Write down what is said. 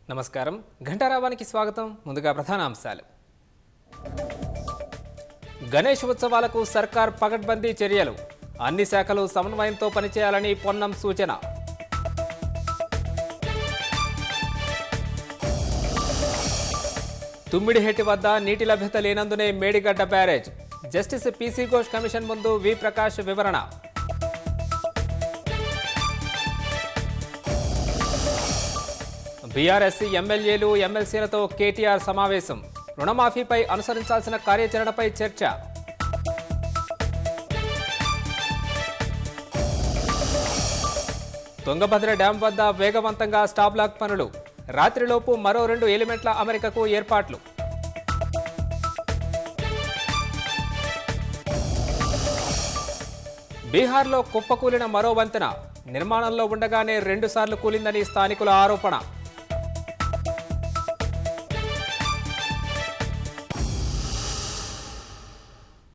నమస్కారం, ఘంటారావానికి స్వాగతం. ముందుగా ప్రధాన అంశాలు. గణేష్ ఉత్సవాలకు సర్కార్ పకడ్బందీ చర్యలు, అన్ని శాఖలు సమన్వయంతో పనిచేయాలని పొన్నం సూచన. తుమ్మిడిహెట్టి వద్ద నీటి లభ్యత లేనందునే Medigadda barrage, justice PC Ghosh commission ముందు వి ప్రకాష్ వివరణ. బీఆర్ఎస్ ఎమ్మెల్యేలు ఎమ్మెల్సీలతో కేటీఆర్ సమావేశం, రుణమాఫీపై అనుసరించాల్సిన కార్యాచరణపై చర్చ. తుంగభద్ర డ్యాం వద్ద వేగవంతంగా స్టాప్లాక్ పనులు, రాత్రిలోపు మరో 2 ఎలిమెంట్ల అమరికకు ఏర్పాట్లు. బీహార్లో కుప్పకూలిన మరో వంతెన, నిర్మాణంలో ఉండగానే 2 సార్లు కూలిందని స్థానికుల ఆరోపణ.